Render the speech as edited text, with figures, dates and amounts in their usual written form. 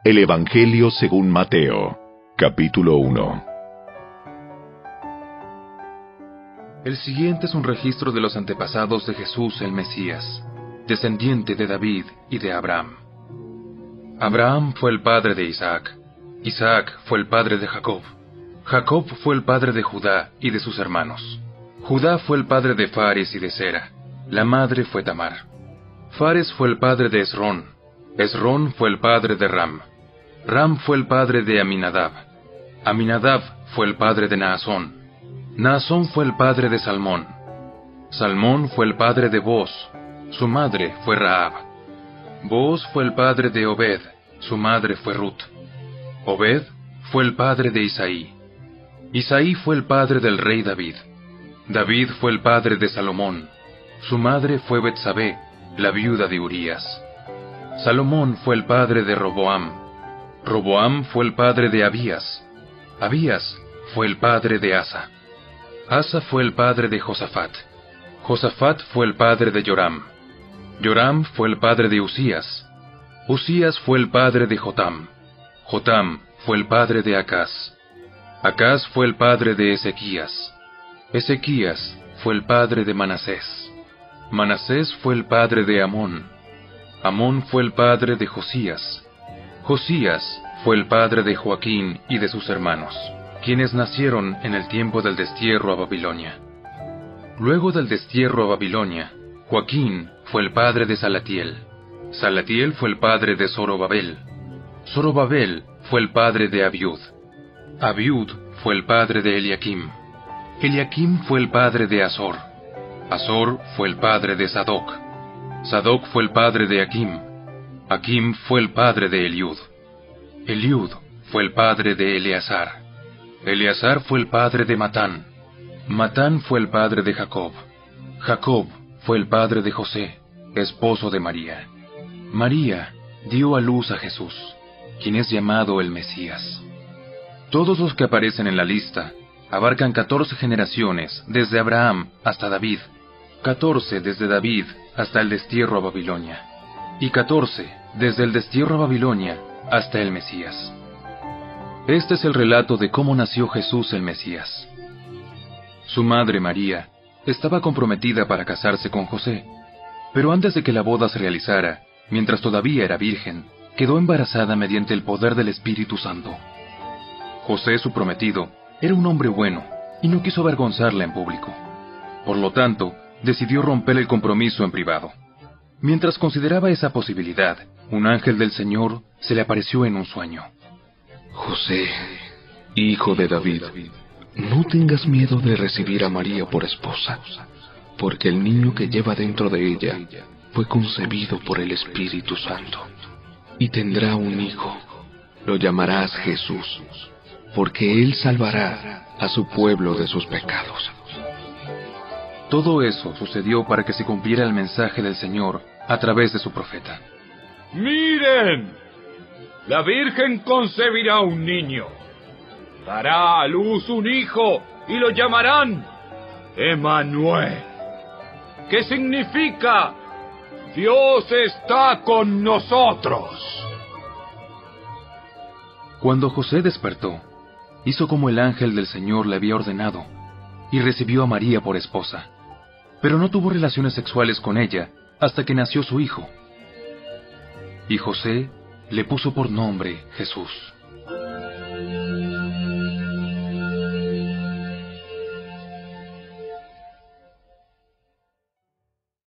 El Evangelio según Mateo, capítulo 1. El siguiente es un registro de los antepasados de Jesús el Mesías, descendiente de David y de Abraham. Abraham fue el padre de Isaac, Isaac fue el padre de Jacob, Jacob fue el padre de Judá y de sus hermanos. Judá fue el padre de Fares y de Zera, la madre fue Tamar. Fares fue el padre de Esrón, Esrón fue el padre de Ram, Ram fue el padre de Aminadab, Aminadab fue el padre de Naasón, Naasón fue el padre de Salmón, Salmón fue el padre de Booz, su madre fue Rahab, Booz fue el padre de Obed, su madre fue Ruth, Obed fue el padre de Isaí, Isaí fue el padre del rey David, David fue el padre de Salomón, su madre fue Betsabé, la viuda de Urías. Salomón fue el padre de Roboam, Roboam fue el padre de Abías, Abías fue el padre de Asa, Asa fue el padre de Josafat, Josafat fue el padre de Joram, Joram fue el padre de Usías, Usías fue el padre de Jotam, Jotam fue el padre de Acaz, Acaz fue el padre de Ezequías, Ezequías fue el padre de Manasés, Manasés fue el padre de Amón, Amón fue el padre de Josías, Josías fue el padre de Joaquín y de sus hermanos, quienes nacieron en el tiempo del destierro a Babilonia. Luego del destierro a Babilonia, Joaquín fue el padre de Salatiel, Salatiel fue el padre de Zorobabel, Zorobabel fue el padre de Abiud, Abiud fue el padre de Eliakim, Eliakim fue el padre de Azor, Azor fue el padre de Sadoc, Sadoc fue el padre de Aquim, Aquim fue el padre de Eliud, Eliud fue el padre de Eleazar, Eleazar fue el padre de Matán, Matán fue el padre de Jacob, Jacob fue el padre de José, esposo de María. María dio a luz a Jesús, quien es llamado el Mesías. Todos los que aparecen en la lista abarcan 14 generaciones desde Abraham hasta David, 14 desde David hasta el destierro a Babilonia, y 14 desde el destierro a Babilonia hasta el Mesías. Este es el relato de cómo nació Jesús el Mesías. Su madre María estaba comprometida para casarse con José, pero antes de que la boda se realizara, mientras todavía era virgen, quedó embarazada mediante el poder del Espíritu Santo. José, su prometido, era un hombre bueno y no quiso avergonzarla en público. Por lo tanto, decidió romper el compromiso en privado. Mientras consideraba esa posibilidad, un ángel del Señor se le apareció en un sueño. José, hijo de David, no tengas miedo de recibir a María por esposa, porque el niño que lleva dentro de ella fue concebido por el Espíritu Santo, y tendrá un hijo. Lo llamarás Jesús, porque él salvará a su pueblo de sus pecados. Todo eso sucedió para que se cumpliera el mensaje del Señor a través de su profeta. ¡Miren! La Virgen concebirá un niño, dará a luz un hijo y lo llamarán Emmanuel, que significa Dios está con nosotros. Cuando José despertó, hizo como el ángel del Señor le había ordenado y recibió a María por esposa, pero no tuvo relaciones sexuales con ella hasta que nació su hijo. Y José le puso por nombre Jesús.